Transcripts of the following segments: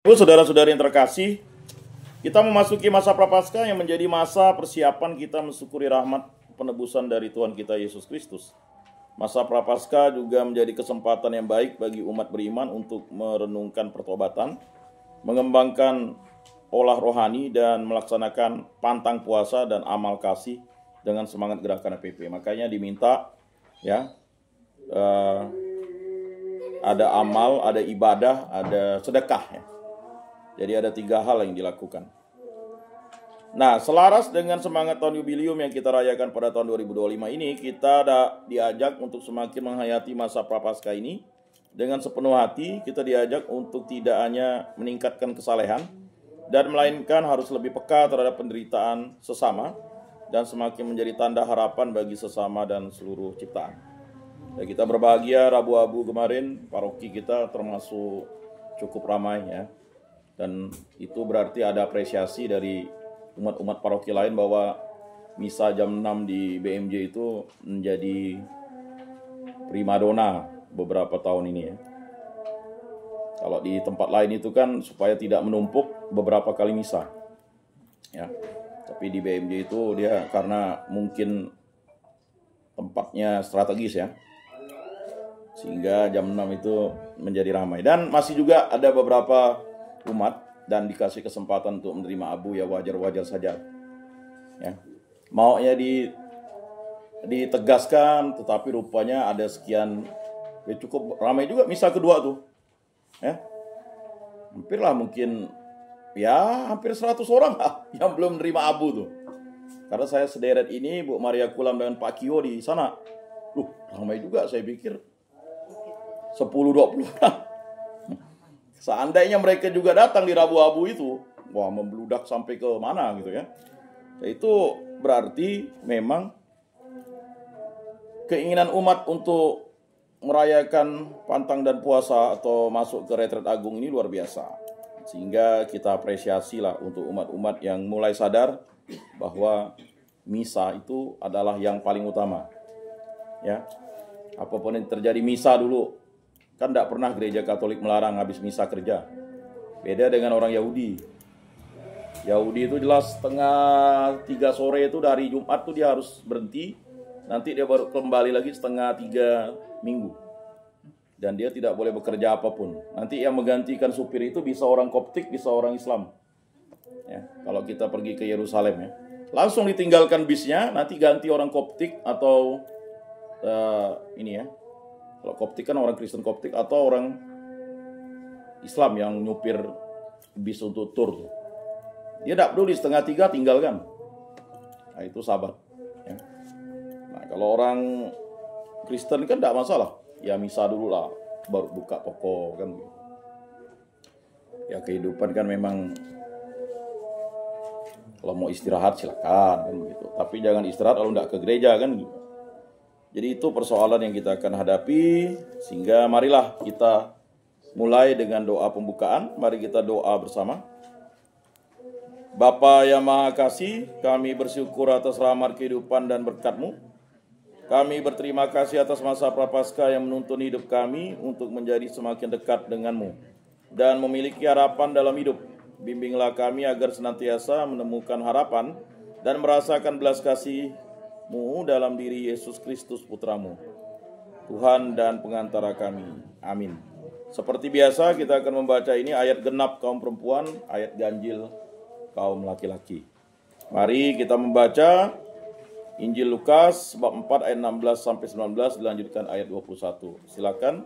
Saudara-saudari yang terkasih, kita memasuki masa Prapaskah yang menjadi masa persiapan kita mensyukuri rahmat penebusan dari Tuhan kita Yesus Kristus. Masa Prapaskah juga menjadi kesempatan yang baik bagi umat beriman untuk merenungkan pertobatan, mengembangkan olah rohani dan melaksanakan pantang puasa dan amal kasih dengan semangat gerakan APP. Makanya diminta ada amal, ada ibadah, ada sedekah ya. Jadi ada 3 hal yang dilakukan. Nah, selaras dengan semangat tahun jubilium yang kita rayakan pada tahun 2025 ini, kita diajak untuk semakin menghayati masa Prapaskah ini dengan sepenuh hati. Kita diajak untuk tidak hanya meningkatkan kesalehan, dan melainkan harus lebih peka terhadap penderitaan sesama dan semakin menjadi tanda harapan bagi sesama dan seluruh ciptaan. Dan kita berbahagia Rabu Abu kemarin paroki kita termasuk cukup ramai ya. Dan itu berarti ada apresiasi dari umat-umat paroki lain bahwa misa jam 6 di BMJ itu menjadi primadona beberapa tahun ini ya. Kalau di tempat lain itu kan supaya tidak menumpuk beberapa kali misa ya. Tapi di BMJ itu dia karena mungkin tempatnya strategis ya, sehingga jam 6 itu menjadi ramai. Dan masih juga ada beberapa umat dan dikasih kesempatan untuk menerima abu ya, wajar-wajar saja ya. Maunya ditegaskan, tetapi rupanya ada sekian ya, cukup ramai juga misa kedua tuh ya. Hampir lah mungkin ya hampir 100 orang lah yang belum menerima abu tuh. Karena saya sederet ini Bu Maria Kulam dengan Pak Kio di sana. Ramai juga, saya pikir 10-20 orang. Seandainya mereka juga datang di Rabu Abu itu, wah membludak sampai ke mana gitu ya. Itu berarti memang keinginan umat untuk merayakan pantang dan puasa atau masuk ke retret agung ini luar biasa. Sehingga kita apresiasi lah untuk umat-umat yang mulai sadar bahwa misa itu adalah yang paling utama. Ya. Apapun yang terjadi misa dulu. Kan tidak pernah gereja Katolik melarang habis misa kerja. Beda dengan orang Yahudi. Yahudi itu jelas 2:30 sore itu dari Jumat tuh dia harus berhenti. Nanti dia baru kembali lagi 2:30 Minggu. Dan dia tidak boleh bekerja apapun. Nanti yang menggantikan supir itu bisa orang Koptik, bisa orang Islam. Ya, kalau kita pergi ke Yerusalem ya. Langsung ditinggalkan bisnya, nanti ganti orang Koptik atau ini ya. Kalau Koptik kan orang Kristen Koptik atau orang Islam yang nyupir bis untuk tur. Dia tidak peduli 2:30 tinggalkan. Nah itu sahabat. Ya. Nah kalau orang Kristen kan tidak masalah. Ya misa dulu lah, baru buka toko kan. Ya kehidupan kan memang kalau mau istirahat silakan kan gitu. Tapi jangan istirahat kalau tidak ke gereja kan gitu. Jadi itu persoalan yang kita akan hadapi, sehingga marilah kita mulai dengan doa pembukaan. Mari kita doa bersama. Bapa yang Maha Kasih, kami bersyukur atas rahmat kehidupan dan berkat-Mu. Kami berterima kasih atas masa Prapaskah yang menuntun hidup kami untuk menjadi semakin dekat dengan-Mu dan memiliki harapan dalam hidup. Bimbinglah kami agar senantiasa menemukan harapan dan merasakan belas kasih-Mu dalam diri Yesus Kristus Putra-Mu, Tuhan dan pengantara kami. Amin. Seperti biasa kita akan membaca ini ayat genap kaum perempuan, ayat ganjil kaum laki-laki. Mari kita membaca Injil Lukas bab 4 ayat 16 sampai 19 dilanjutkan ayat 21. Silakan.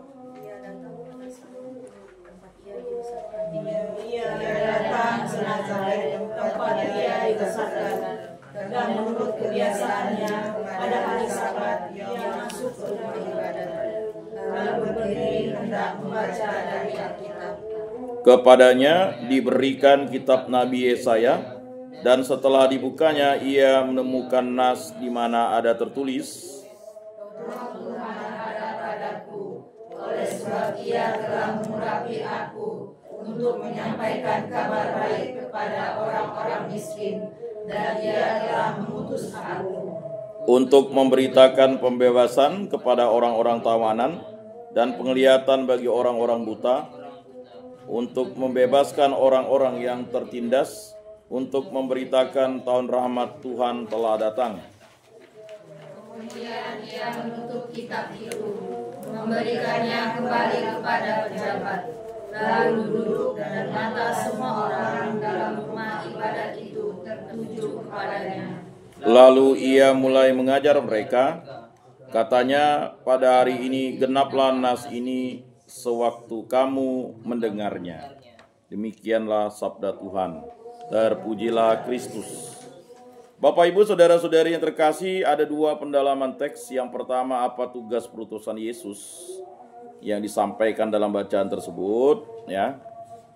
Ia datang ke Nazaret, tempat ia dibesarkan. Dan menurut kebiasaannya, pada hari Sabat ia masuk ke rumah ibadat, lalu berdiri hendak membaca dari Alkitab. Kepadanya diberikan kitab Nabi Yesaya, dan setelah dibukanya ia menemukan nas di mana ada tertulis, Roh Tuhan ada padaku, oleh sebab ia telah mengurapi aku untuk menyampaikan kabar baik kepada orang-orang miskin, dan ia telah mengutus aku untuk memberitakan pembebasan kepada orang-orang tawanan dan penglihatan bagi orang-orang buta, untuk membebaskan orang-orang yang tertindas, untuk memberitakan tahun rahmat Tuhan telah datang. Kemudian ia menutup kitab itu, memberikannya kembali kepada pejabat, lalu duduk dan mata semua orang dalam rumah ibadat itu tertuju kepadanya. Lalu ia mulai mengajar mereka, katanya, pada hari ini genaplah nas ini sewaktu kamu mendengarnya. Demikianlah sabda Tuhan. Terpujilah Kristus. Bapak, Ibu, saudara-saudari yang terkasih, ada dua pendalaman teks. Yang pertama, apa tugas perutusan Yesus yang disampaikan dalam bacaan tersebut, ya.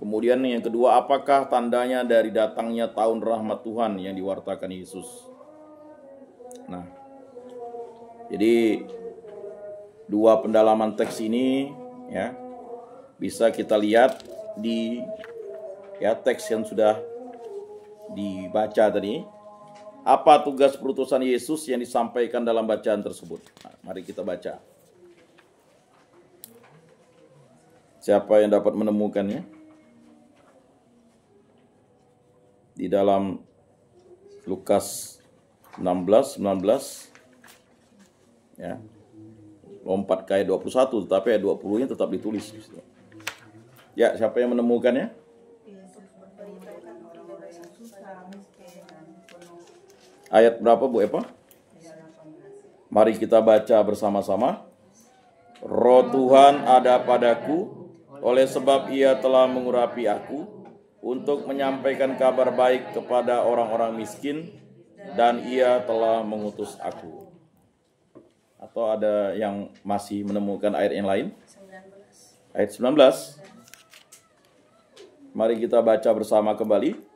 Kemudian yang kedua, apakah tandanya dari datangnya tahun rahmat Tuhan yang diwartakan Yesus. Nah, jadi dua pendalaman teks ini, ya, bisa kita lihat di teks yang sudah dibaca tadi. Apa tugas perutusan Yesus yang disampaikan dalam bacaan tersebut? Nah, mari kita baca. Siapa yang dapat menemukannya? Di dalam Lukas 16, 19. Ya. Lompat ke ayat 21, tetapi ayat 20-nya tetap ditulis. Ya, siapa yang menemukannya? Ayat berapa, Bu Eva? Mari kita baca bersama-sama. Roh Tuhan ada padaku, oleh sebab Ia telah mengurapi aku untuk menyampaikan kabar baik kepada orang-orang miskin, dan Ia telah mengutus aku. Atau ada yang masih menemukan ayat yang lain? Ayat 19. Mari kita baca bersama kembali.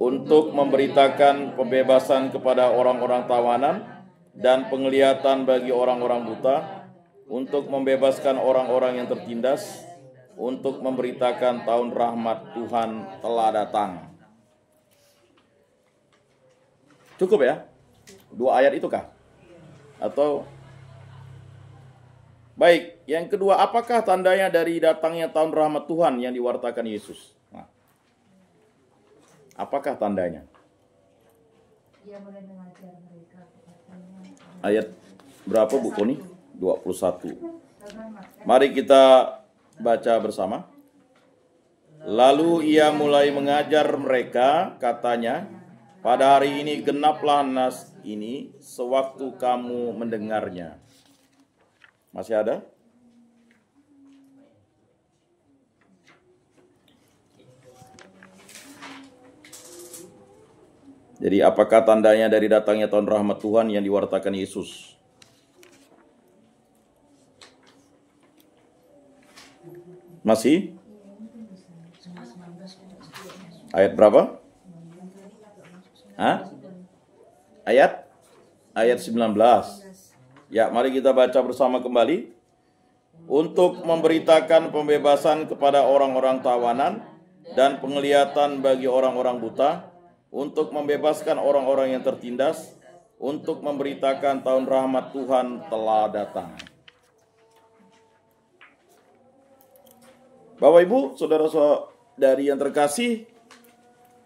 Untuk memberitakan pembebasan kepada orang-orang tawanan dan penglihatan bagi orang-orang buta, untuk membebaskan orang-orang yang tertindas, untuk memberitakan tahun rahmat Tuhan telah datang. Cukup ya? Dua ayat itu kah? Atau baik, yang kedua, apakah tandanya dari datangnya tahun rahmat Tuhan yang diwartakan Yesus? Nah, apakah tandanya? Ayat berapa, Bu Koni? 21. Mari kita baca bersama. Lalu ia mulai mengajar mereka, katanya, pada hari ini genaplah nas ini sewaktu kamu mendengarnya. Masih ada? Jadi apakah tandanya dari datangnya tahun rahmat Tuhan yang diwartakan Yesus? Masih? Ayat berapa? Hah? Ayat 19. Ya, mari kita baca bersama kembali. Untuk memberitakan pembebasan kepada orang-orang tawanan dan penglihatan bagi orang-orang buta, untuk membebaskan orang-orang yang tertindas, untuk memberitakan tahun rahmat Tuhan telah datang. Bapak, Ibu, saudara-saudari yang terkasih,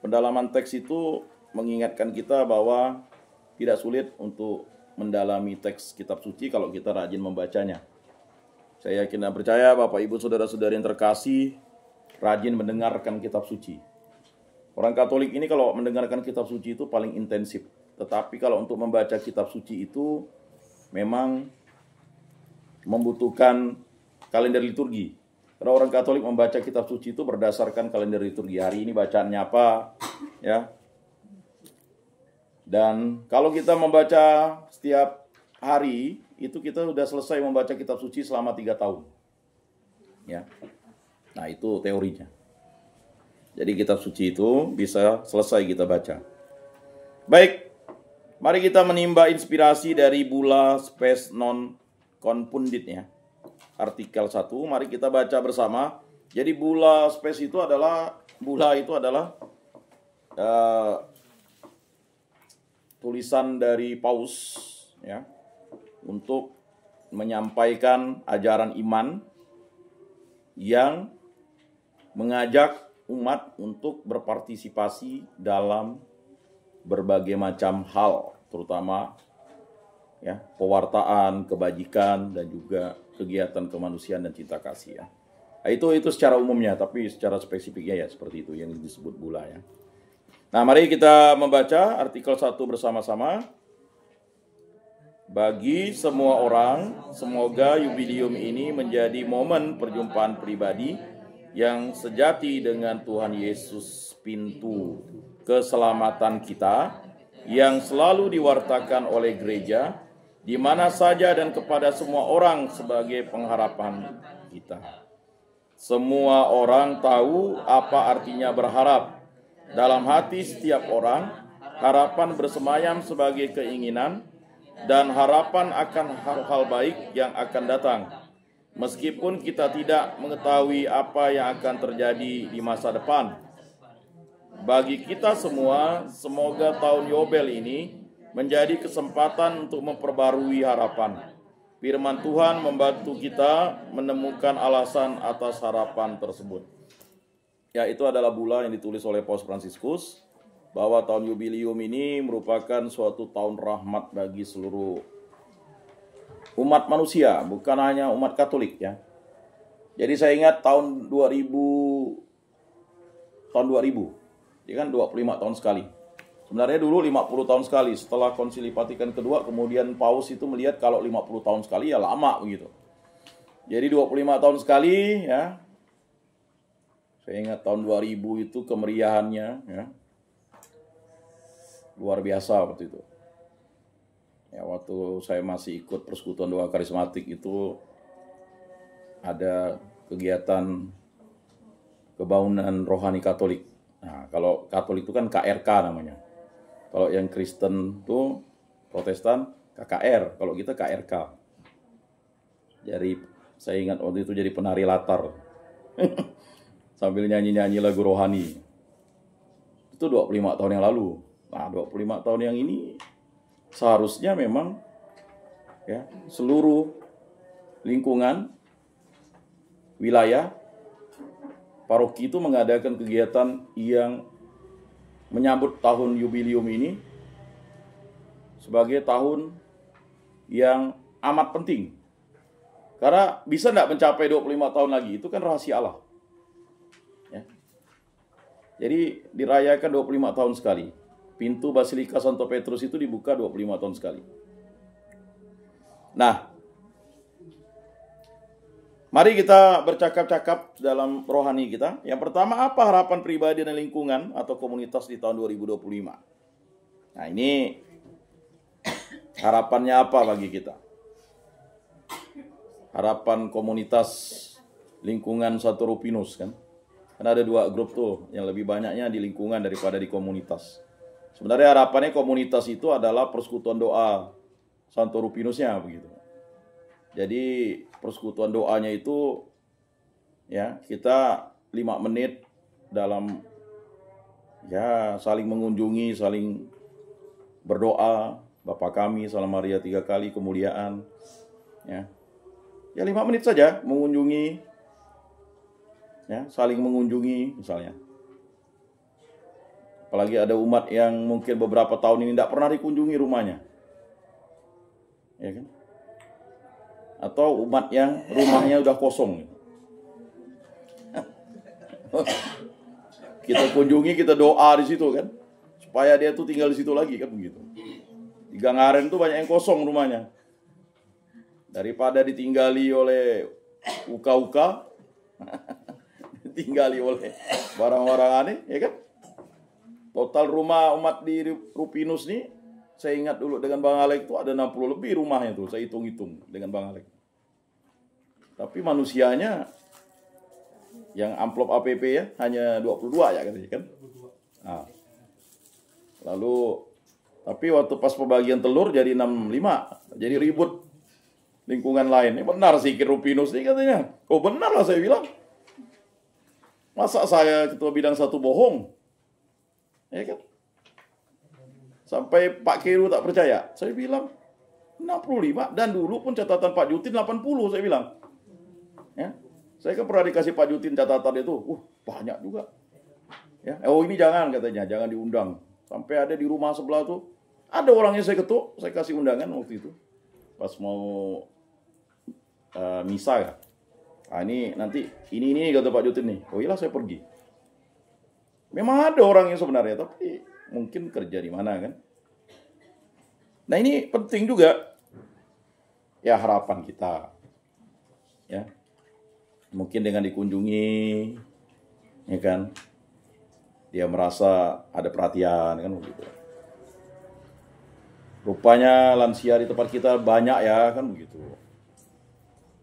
pendalaman teks itu mengingatkan kita bahwa tidak sulit untuk mendalami teks kitab suci kalau kita rajin membacanya. Saya yakin dan percaya Bapak, Ibu, saudara-saudari yang terkasih rajin mendengarkan kitab suci. Orang Katolik ini kalau mendengarkan kitab suci itu paling intensif. Tetapi kalau untuk membaca kitab suci itu memang membutuhkan kalender liturgi. Karena orang Katolik membaca kitab suci itu berdasarkan kalender liturgi. Hari ini bacaannya apa, ya. Dan kalau kita membaca setiap hari, itu kita sudah selesai membaca kitab suci selama 3 tahun. Ya. Nah, itu teorinya. Jadi kitab suci itu bisa selesai kita baca. Baik, mari kita menimba inspirasi dari Bulla Spes Non Confundit ya. Artikel 1, mari kita baca bersama. Jadi Bulla Spes itu adalah, tulisan dari Paus ya, untuk menyampaikan ajaran iman yang mengajak umat untuk berpartisipasi dalam berbagai macam hal, terutama ya, pewartaan, kebajikan, dan juga kegiatan kemanusiaan dan cinta kasih ya. Nah, itu secara umumnya, tapi secara spesifiknya ya seperti itu yang disebut Bula ya. Nah, mari kita membaca artikel 1 bersama-sama. Bagi semua orang, semoga yubileum ini menjadi momen perjumpaan pribadi yang sejati dengan Tuhan Yesus, pintu keselamatan kita, yang selalu diwartakan oleh gereja, di mana saja dan kepada semua orang sebagai pengharapan kita. Semua orang tahu apa artinya berharap. Dalam hati setiap orang, harapan bersemayam sebagai keinginan dan harapan akan hal-hal baik yang akan datang. Meskipun kita tidak mengetahui apa yang akan terjadi di masa depan. Bagi kita semua, semoga tahun Yobel ini menjadi kesempatan untuk memperbarui harapan. Firman Tuhan membantu kita menemukan alasan atas harapan tersebut. Ya, itu adalah Bula yang ditulis oleh Paus Fransiskus, bahwa tahun yubileum ini merupakan suatu tahun rahmat bagi seluruh umat manusia, bukan hanya umat Katolik ya. Jadi saya ingat tahun 2000, ya kan 25 tahun sekali. Sebenarnya dulu 50 tahun sekali. Setelah Konsili Vatikan kedua, kemudian Paus itu melihat kalau 50 tahun sekali ya lama begitu. Jadi 25 tahun sekali ya. Saya ingat tahun 2000 itu kemeriahannya ya. Luar biasa waktu itu. Ya, waktu saya masih ikut Persekutuan Doa Karismatik itu ada kegiatan kebaunan rohani Katolik. Nah, kalau Katolik itu kan KRK namanya. Kalau yang Kristen tuh Protestan KKR, kalau kita KRK. Jadi saya ingat waktu itu jadi penari latar. Sambil nyanyi-nyanyi lagu rohani. Itu 25 tahun yang lalu. Nah, 25 tahun yang ini seharusnya memang ya, seluruh lingkungan wilayah paroki itu mengadakan kegiatan yang menyambut tahun yubileum ini sebagai tahun yang amat penting. Karena bisa tidak mencapai 25 tahun lagi, itu kan rahasia Allah. Ya. Jadi dirayakan 25 tahun sekali. Pintu Basilika Santo Petrus itu dibuka 25 tahun sekali. Nah, mari kita bercakap-cakap dalam rohani kita. Yang pertama, apa harapan pribadi dan lingkungan atau komunitas di tahun 2025? Nah, ini harapannya apa bagi kita? Harapan komunitas lingkungan Santo Rupinus kan? Karena ada 2 grup tuh, yang lebih banyaknya di lingkungan daripada di komunitas. Sebenarnya harapannya komunitas itu adalah persekutuan doa Santo Rupinusnya begitu. Jadi persekutuan doanya itu ya, kita 5 menit dalam ya saling mengunjungi, saling berdoa, Bapa kami, Salam Maria 3 kali, kemuliaan. Ya. Ya 5 menit saja mengunjungi, ya, saling mengunjungi misalnya. Apalagi ada umat yang mungkin beberapa tahun ini tidak pernah dikunjungi rumahnya. Ya kan? Atau umat yang rumahnya udah kosong. Kita kunjungi, kita doa di situ kan, supaya dia tuh tinggal di situ lagi kan begitu. Di Gang Aren tuh banyak yang kosong rumahnya. Daripada ditinggali oleh uka-uka, ditinggali oleh barang-barang aneh, ya kan? Total rumah umat di Rupinus nih, saya ingat dulu dengan Bang Alek itu ada 60 lebih rumahnya tuh, saya hitung-hitung dengan Bang Alek. Tapi manusianya yang amplop APP ya hanya 22 ya katanya kan. Nah, lalu tapi waktu pas pembagian telur jadi 65, jadi ribut lingkungan lain. Ini benar sih Rupinus nih katanya. Oh benar lah saya bilang. Masa saya ketua bidang 1 bohong? Ya kan? Sampai Pak Keru tak percaya. Saya bilang 65 dan dulu pun catatan Pak Jutin 80 saya bilang. Ya. Saya kan pernah dikasih Pak Jutin catatan itu. banyak juga. Ya, oh ini jangan katanya, jangan diundang. Sampai ada di rumah sebelah tuh, ada orangnya saya ketuk, saya kasih undangan waktu itu. Pas mau misa ya. Nah ini nanti, ini kata Pak Jutin nih. Oh iyalah saya pergi. Memang ada orangnya sebenarnya, tapi mungkin kerja di mana kan. Nah ini penting juga. Ya harapan kita. Ya. Mungkin dengan dikunjungi, ya kan. Dia merasa ada perhatian kan begitu. Rupanya lansia di tempat kita banyak ya kan begitu.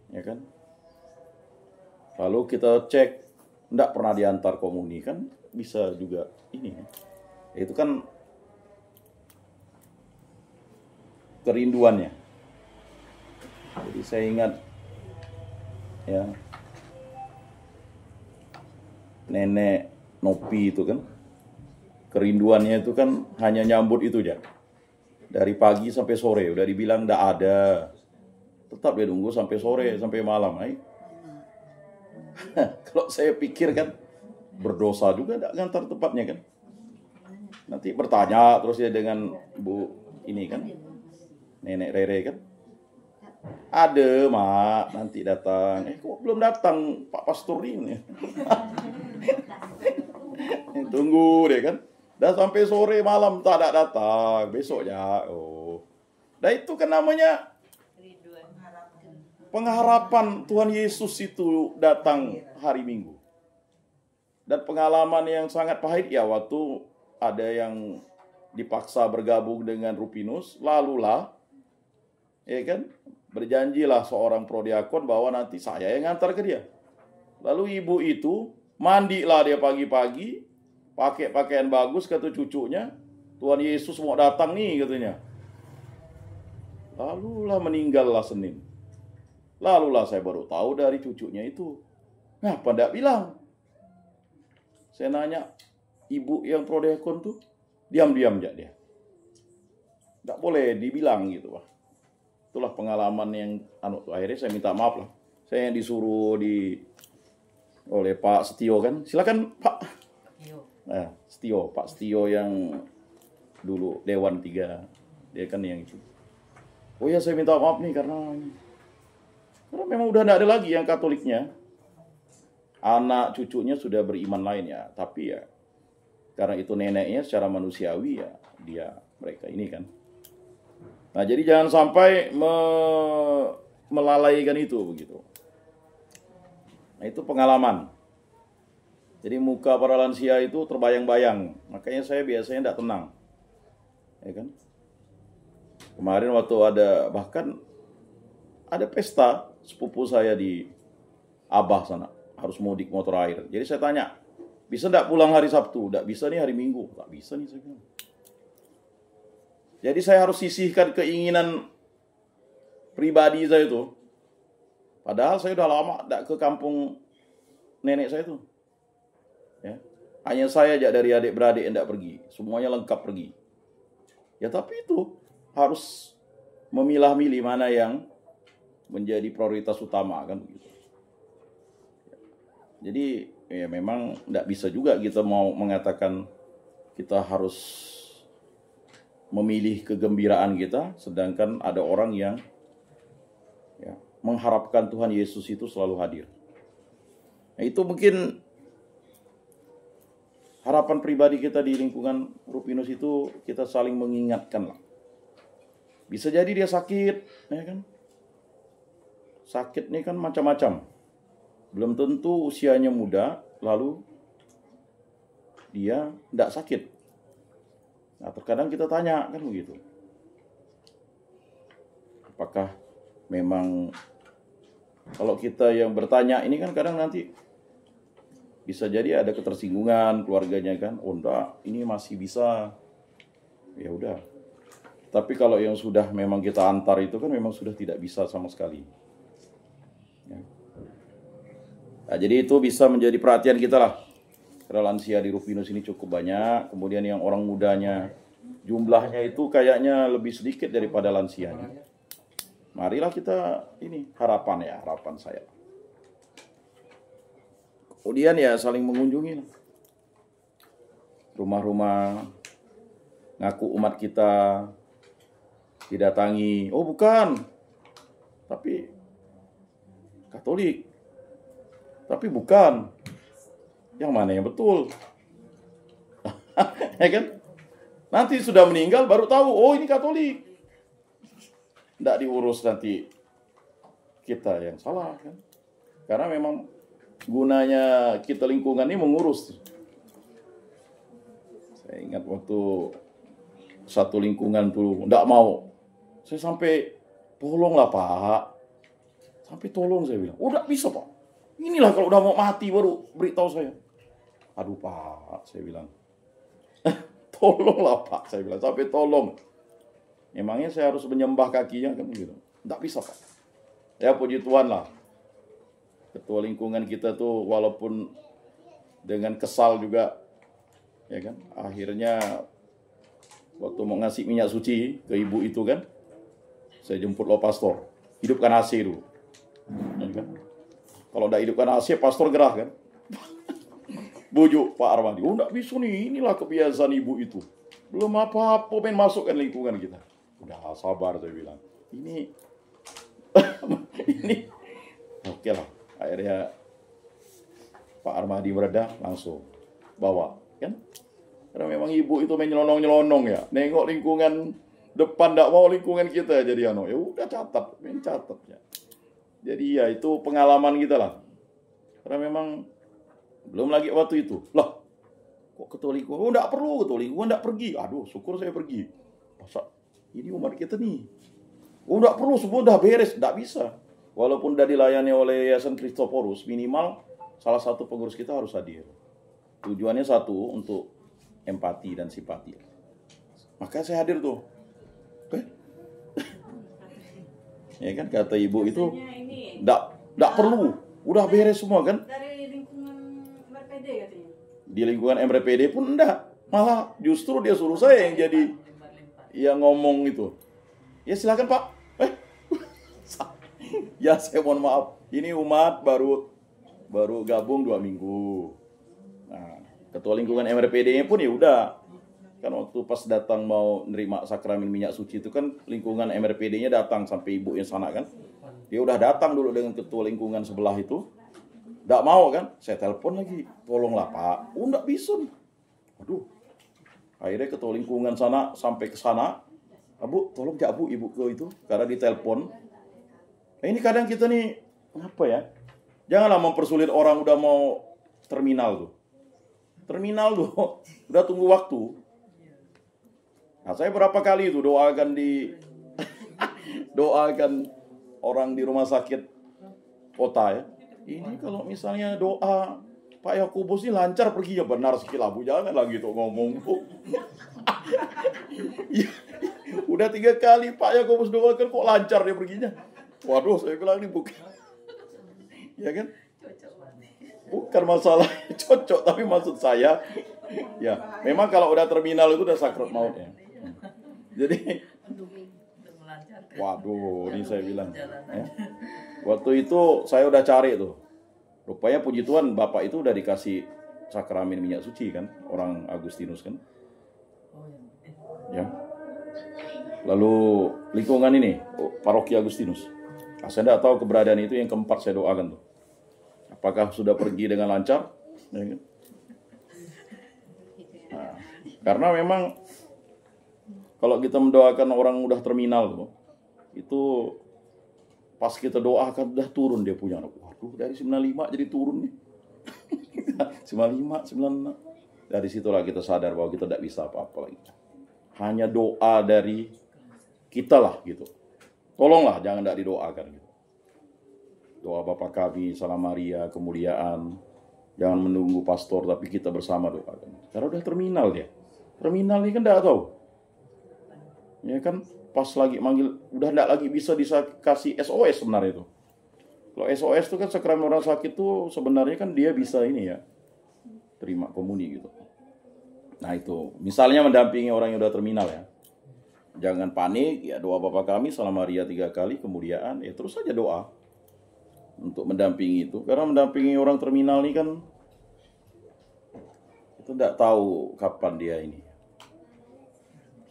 Ya kan? Lalu kita cek enggak pernah diantar komuni kan bisa juga ini. Itu kan kerinduannya. Jadi saya ingat ya nenek Nopi itu kan, kerinduannya itu kan hanya nyambut itu aja. Dari pagi sampai sore, udah dibilang enggak ada. Tetap dia nunggu sampai sore, sampai malam. Kalau saya pikir kan, berdosa juga enggak ngantar tepatnya kan. Nanti bertanya terus ya dengan Bu ini kan, Nenek Rere kan. Ada mak, nanti datang. Kok belum datang Pak Pastor ini? Tunggu deh kan. Dah sampai sore malam tak ada datang. Besoknya. Oh. Nah itu kan namanya pengharapan Tuhan Yesus itu datang hari Minggu. Dan pengalaman yang sangat pahit ya waktu ada yang dipaksa bergabung dengan Rupinus. Lalulah ya kan, berjanjilah seorang prodiakon bahwa nanti saya yang ngantar ke dia. Lalu ibu itu mandilah dia pagi-pagi, pakai pakaian bagus, kata cucunya, Tuhan Yesus mau datang nih katanya. Lalulah meninggallah Senin. Lalulah saya baru tahu dari cucunya itu. Ngapa enggak bilang? Saya nanya, ibu yang prodiakon tuh diam-diam aja dia. Enggak boleh dibilang gitu, Pak. Itulah pengalaman yang akhirnya saya minta maaf lah. Saya yang disuruh oleh Pak Setio kan. Silakan Pak. Pak Setio yang dulu Dewan 3. Dia kan yang itu. Oh ya saya minta maaf nih karena memang udah enggak ada lagi yang Katoliknya. Anak cucunya sudah beriman lain ya, tapi ya karena itu neneknya secara manusiawi ya mereka ini kan. Nah, jadi jangan sampai melalaikan itu begitu. Nah, itu pengalaman. Jadi muka para lansia itu terbayang-bayang. Makanya saya biasanya tidak tenang. Ya kan? Kemarin waktu bahkan ada pesta sepupu saya di Abah sana, harus mudik motor air. Jadi saya tanya, bisa enggak pulang hari Sabtu? Enggak bisa nih hari Minggu. Enggak bisa nih saya bilang. Jadi saya harus sisihkan keinginan pribadi saya itu. Padahal saya udah lama enggak ke kampung nenek saya itu. Ya. Hanya saya aja dari adik-beradik enggak pergi. Semuanya lengkap pergi. Ya tapi itu harus memilah-milih mana yang menjadi prioritas utama kan begitu. Jadi ya memang enggak bisa juga kita mau mengatakan kita harus memilih kegembiraan kita, sedangkan ada orang yang mengharapkan Tuhan Yesus itu selalu hadir. Nah, itu mungkin harapan pribadi kita di lingkungan Rupinus itu kita saling mengingatkan lah. Bisa jadi dia sakit, ya kan? Sakit ini kan macam-macam. Belum tentu usianya muda, lalu dia tidak sakit. Nah, terkadang kita tanya kan begitu. Apakah memang kalau kita yang bertanya ini kan kadang nanti bisa jadi ada ketersinggungan keluarganya kan. Oh enggak, ini masih bisa. Ya udah. Tapi kalau yang sudah memang kita antar itu kan memang sudah tidak bisa sama sekali. Ya. Nah, jadi itu bisa menjadi perhatian kita lah. Karena lansia di Rupinus ini cukup banyak. Kemudian yang orang mudanya jumlahnya itu kayaknya lebih sedikit daripada lansianya. Marilah kita ini harapan saya. Kemudian ya saling mengunjungi rumah-rumah, ngaku umat kita, didatangi. Oh bukan, tapi Katolik. Tapi bukan. Yang mana yang betul? Ya kan? Nanti sudah meninggal baru tahu, oh ini Katolik. Tidak diurus nanti kita yang salah kan? Karena memang gunanya kita lingkungan ini mengurus. Saya ingat waktu satu lingkungan tuh tidak mau. Saya sampai tolonglah Pak. Sampai tolong saya bilang. Oh tidak bisa Pak. Inilah kalau udah mau mati baru beritahu saya. Aduh Pak, saya bilang. Tolonglah Pak, saya bilang. Sampai tolong. Emangnya saya harus menyembah kakinya kan gitu. Tidak bisa Pak. Ya puji Tuhan lah. Ketua lingkungan kita tuh walaupun dengan kesal juga, ya kan, akhirnya waktu mau ngasih minyak suci ke ibu itu kan, saya jemput lo pastor, hidupkan AC dulu, ya kan? Kalau udah hidupkan AC, pastor gerah kan, bujuk Pak Armadi, oh enggak bisa nih, inilah kebiasaan ibu itu, belum apa-apa main masukkan lingkungan kita, udah sabar saya bilang, ini oke lah. Akhirnya Pak Armadi berada langsung bawa kan, karena memang ibu itu main nyelonong ya, nengok lingkungan depan tidak mau lingkungan kita jadi ya udah main catat ya. Jadi ya itu pengalaman kita lah, karena memang belum lagi waktu itu lah kok ketua lingkungan, oh tidak perlu ketua lingkungan tidak pergi, aduh syukur saya pergi, masa ini umat kita nih, oh tidak perlu semua udah beres, tidak bisa. Walaupun sudah dilayani oleh Yayasan Kristoforus, minimal salah satu pengurus kita harus hadir. Tujuannya satu, untuk empati dan simpati. Maka saya hadir tuh. Ya kan, kata ibu itu, enggak perlu. Udah beres semua kan. Dari lingkungan MRPD katanya. Di lingkungan MRPD pun enggak. Malah justru dia suruh saya yang jadi yang ngomong itu. Ya silakan Pak. Ya saya mohon maaf, ini umat baru gabung 2 minggu. Nah, ketua lingkungan MRPD-nya pun ya udah. Kan waktu pas datang mau nerima sakramen minyak suci itu kan lingkungan MRPD-nya datang sampai ibu yang sana kan. Dia udah datang dulu dengan ketua lingkungan sebelah itu. Nggak mau kan, saya telepon lagi, tolonglah Pak. Oh nggak bisa. Aduh. Akhirnya ketua lingkungan sana sampai ke sana. Bu, tolong ya Bu, ibu ke itu karena ditelepon. Nah, ini kadang kita nih, apa ya, janganlah mempersulit orang udah mau terminal tuh. Terminal tuh, udah tunggu waktu. Nah, saya berapa kali itu doakan doakan orang di rumah sakit kota ya. Ini kalau misalnya doa Pak Yakobus ini lancar perginya, benar sekali Bu, jangan lagi tuh ngomong. Ya, udah 3 kali Pak Yakobus doakan kok lancar dia perginya. Waduh, saya bilang ini bukan, ya kan? Bukan masalah cocok, tapi maksud saya, ya, memang kalau udah terminal itu udah sakrat maut ya. Jadi, waduh, ini saya bilang, ya. Waktu itu saya udah cari tuh, rupanya puji Tuhan Bapak itu udah dikasih sakramen minyak suci kan, orang Agustinus kan, ya. Lalu lingkungan ini, paroki Agustinus. Nah, saya tidak tahu keberadaan itu yang keempat saya doakan tuh. Apakah sudah pergi dengan lancar? Ya kan? Nah, karena memang kalau kita mendoakan orang udah terminal tuh, itu pas kita doakan udah turun dia punya anak. Waduh, dari 95 jadi turun nih. 95, 96. Dari situlah kita sadar bahwa kita tidak bisa apa-apa lagi. Hanya doa dari kita lah gitu. Tolonglah jangan tidak didoakan gitu. Doa Bapa kami, Salam Maria, kemuliaan. Jangan menunggu pastor tapi kita bersama doakan. Karena udah terminal dia. Terminal ini kan tidak tahu. Ya kan pas lagi manggil udah tidak lagi bisa dikasih SOS sebenarnya itu. Kalau SOS itu kan sakramen orang sakit tuh sebenarnya kan dia bisa ini ya. Terima komuni gitu. Nah itu, misalnya mendampingi orang yang udah terminal ya. Jangan panik, ya doa Bapa kami, Salam Maria 3 kali, kemuliaan, ya terus saja doa untuk mendampingi itu. Karena mendampingi orang terminal ini kan Kita tidak tahu kapan dia ini.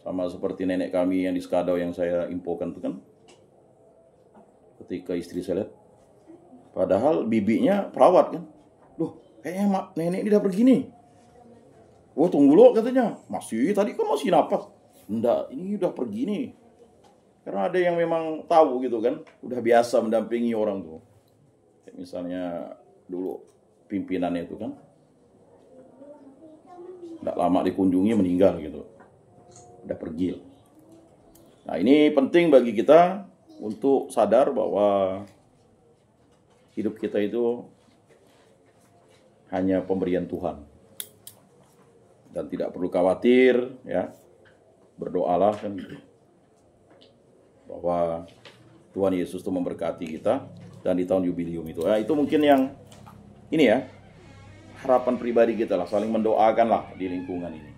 Sama seperti nenek kami yang di Skadau yang saya infokan itu kan. Ketika istri saya lihat, padahal bibinya perawat kan. Loh, kayaknya nenek ini udah pergi nih. Oh, tunggu lo katanya. Masih, tadi kan masih napas. Enggak, ini udah pergi nih. Karena ada yang memang tahu gitu kan. Udah biasa mendampingi orang tuh. Kayak misalnya dulu pimpinannya itu kan. Enggak lama dikunjungi meninggal gitu. Udah pergi. Nah, ini penting bagi kita untuk sadar bahwa hidup kita itu hanya pemberian Tuhan. Dan tidak perlu khawatir, ya. Berdoalah kan gitu. Bahwa Tuhan Yesus itu memberkati kita dan di tahun jubilium itu. Ya, itu mungkin yang ini ya, harapan pribadi kita lah, saling mendoakan lah di lingkungan ini.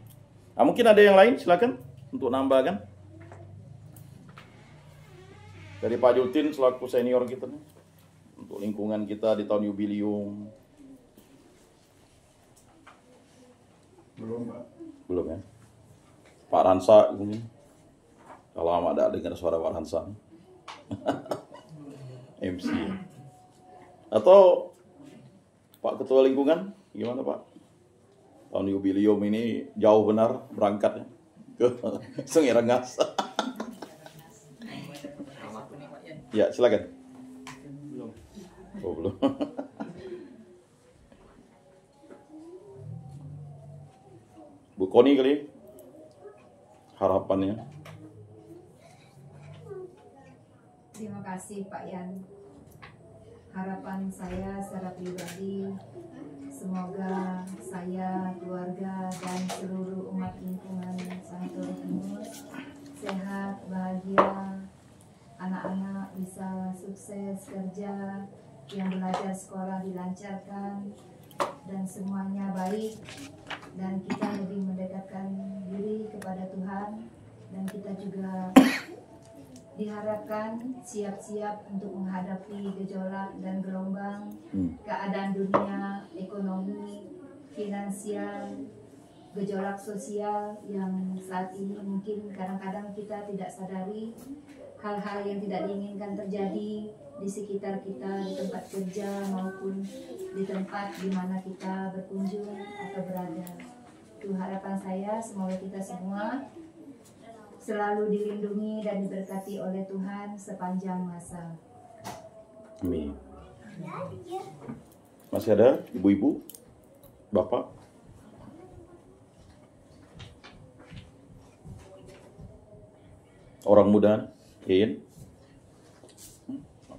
Nah, mungkin ada yang lain, silakan untuk nambahkan. Dari Pak Jultin selaku senior kita nih, untuk lingkungan kita di tahun jubilium. Belum, Pak. Belum ya? Pak Ransa mungkin. Kalau lama ada dengar suara Pak Ransa. MC. Atau Pak Ketua Lingkungan, gimana Pak? Tahun jubilium ini jauh benar berangkatnya ke Sungai Rengas. Ya, silakan. Belum. Oh, belum. Bu Koni kali harapannya. Terima kasih Pak Yan. Harapan saya secara pribadi, semoga saya, keluarga, dan seluruh umat lingkungan Sanctuary Primus sehat, bahagia, anak-anak bisa sukses kerja, yang belajar sekolah dilancarkan, dan semuanya baik, dan kita lebih mendekatkan diri kepada Tuhan, dan kita juga diharapkan siap-siap untuk menghadapi gejolak dan gelombang keadaan dunia, ekonomi, finansial, gejolak sosial yang saat ini mungkin kadang-kadang kita tidak sadari hal-hal yang tidak diinginkan terjadi di sekitar kita, di tempat kerja maupun di tempat di mana kita berkunjung atau berada. Itu harapan saya, semoga kita semua selalu dilindungi dan diberkati oleh Tuhan sepanjang masa. Amin. Masih ada ibu-ibu, bapak? Orang muda, Yen,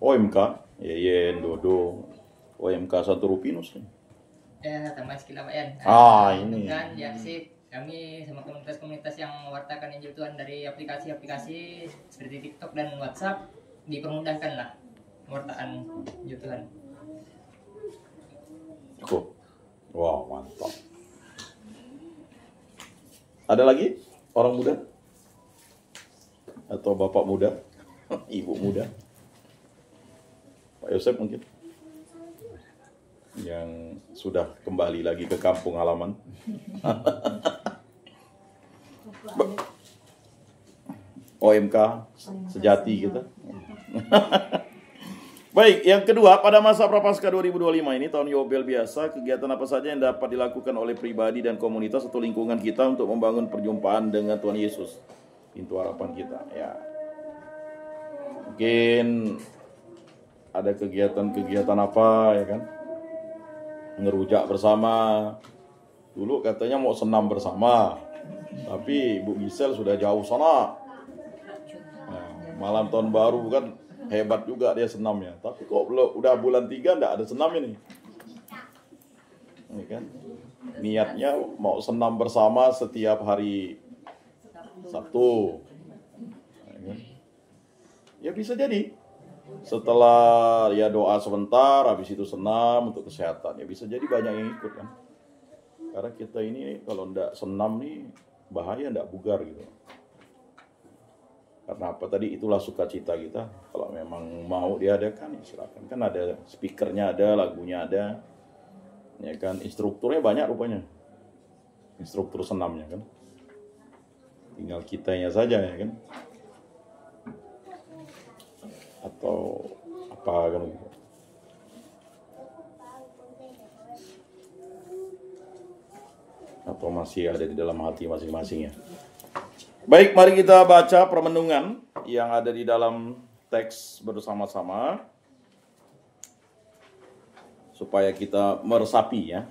OMK, Yen, Dodo, OMK Satu Rupinus. Ya, tambah sekilas Pak Yan. Ini. Dan ya sih, kami sama komunitas-komunitas yang mewartakan Injil Tuhan dari aplikasi-aplikasi seperti TikTok dan WhatsApp dipermudahkan lah pewartaan Injil Tuhan. Cukup. Wow, mantap. Ada lagi orang muda? Atau bapak muda? Ibu muda? Pak Yosef mungkin? Yang sudah kembali lagi ke kampung halaman. OMK sejati kita. Baik, yang kedua, pada masa Prapaskah 2025 ini, tahun Yobel biasa, kegiatan apa saja yang dapat dilakukan oleh pribadi dan komunitas atau lingkungan kita untuk membangun perjumpaan dengan Tuhan Yesus? Pintu harapan kita, ya. Mungkin ada kegiatan-kegiatan apa, ya kan? Ngerujak bersama. Dulu katanya mau senam bersama, tapi Bu Gisel sudah jauh sana. Nah, malam tahun baru kan hebat juga dia senamnya. Tapi kok udah bulan 3 enggak ada senam ini. Ini kan niatnya mau senam bersama setiap hari Sabtu. Ya bisa jadi. Setelah ya doa sebentar, habis itu senam untuk kesehatan. Ya bisa jadi banyak yang ikut kan. Karena kita ini kalau enggak senam nih bahaya, enggak bugar gitu. Karena apa tadi, itulah sukacita kita. Kalau memang mau diadakan ya silakan. Kan ada speakernya, ada lagunya ada. Ya kan, instrukturnya banyak rupanya. instruktur senamnya kan. Tinggal kitanya saja ya kan. Atau apa kan gitu. Atau masih ada di dalam hati masing-masing ya. Baik, mari kita baca permenungan yang ada di dalam teks bersama-sama supaya kita meresapi ya.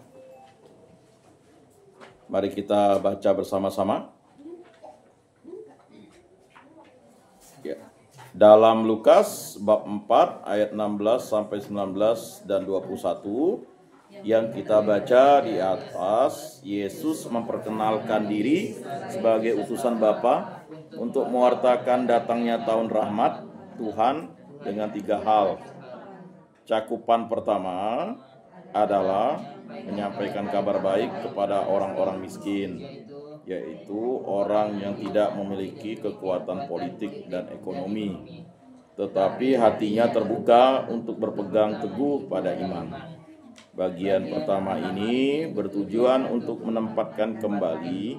Mari kita baca bersama-sama. Ya. Dalam Lukas bab 4 ayat 16 sampai 19 dan 21 yang kita baca di atas, Yesus memperkenalkan diri sebagai utusan Bapa untuk mewartakan datangnya tahun rahmat Tuhan dengan 3 hal. Cakupan pertama adalah menyampaikan kabar baik kepada orang-orang miskin, yaitu orang yang tidak memiliki kekuatan politik dan ekonomi, tetapi hatinya terbuka untuk berpegang teguh pada iman. Bagian pertama ini bertujuan untuk menempatkan kembali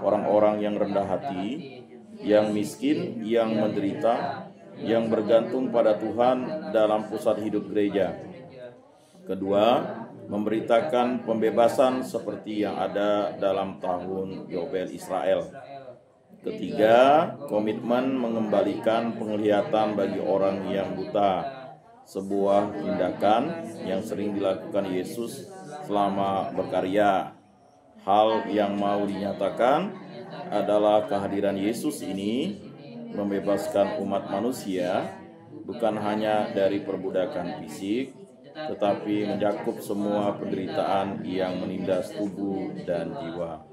orang-orang yang rendah hati, yang miskin, yang menderita, yang bergantung pada Tuhan dalam pusat hidup gereja. Kedua, memberitakan pembebasan seperti yang ada dalam tahun Yobel Israel. Ketiga, komitmen mengembalikan penglihatan bagi orang yang buta, sebuah tindakan yang sering dilakukan Yesus selama berkarya. Hal yang mau dinyatakan adalah kehadiran Yesus ini membebaskan umat manusia bukan hanya dari perbudakan fisik, tetapi mencakup semua penderitaan yang menindas tubuh dan jiwa.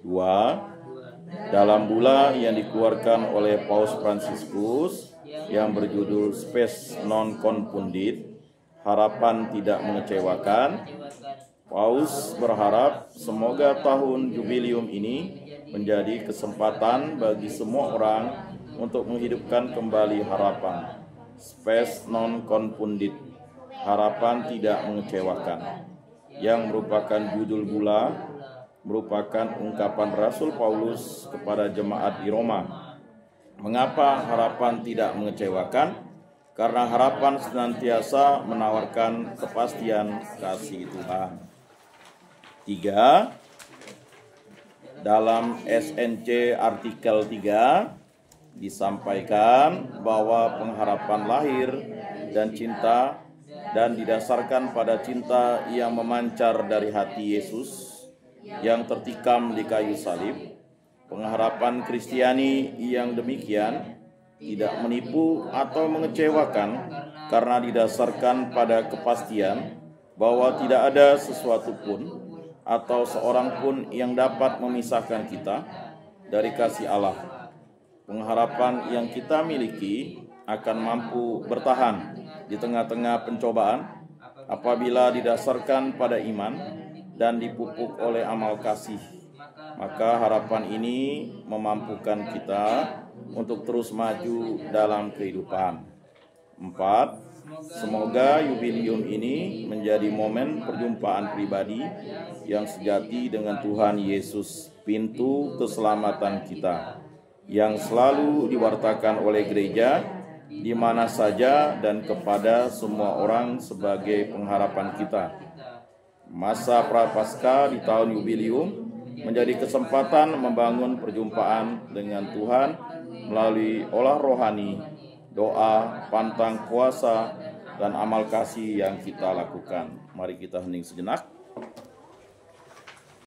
2. Dalam bula yang dikeluarkan oleh Paus Fransiskus yang berjudul Spes Non Confundit, harapan tidak mengecewakan, Paus berharap semoga tahun jubilium ini menjadi kesempatan bagi semua orang untuk menghidupkan kembali harapan. Spes Non Confundit, harapan tidak mengecewakan, yang merupakan judul bula, merupakan ungkapan Rasul Paulus kepada jemaat di Roma. Mengapa harapan tidak mengecewakan? Karena harapan senantiasa menawarkan kepastian kasih Tuhan. 3. Dalam SNC artikel 3 disampaikan bahwa pengharapan lahir dan cinta dan didasarkan pada cinta yang memancar dari hati Yesus yang tertikam di kayu salib. Pengharapan Kristiani yang demikian tidak menipu atau mengecewakan karena didasarkan pada kepastian bahwa tidak ada sesuatu pun atau seorang pun yang dapat memisahkan kita dari kasih Allah. Pengharapan yang kita miliki akan mampu bertahan di tengah-tengah pencobaan apabila didasarkan pada iman dan dipupuk oleh amal kasih. Maka harapan ini memampukan kita untuk terus maju dalam kehidupan. 4. Semoga jubilium ini menjadi momen perjumpaan pribadi yang sejati dengan Tuhan Yesus, pintu keselamatan kita, yang selalu diwartakan oleh gereja di mana saja dan kepada semua orang sebagai pengharapan kita. Masa Prapaskah di tahun jubilium menjadi kesempatan membangun perjumpaan dengan Tuhan melalui olah rohani, doa, pantang puasa, dan amal kasih yang kita lakukan. Mari kita hening sejenak.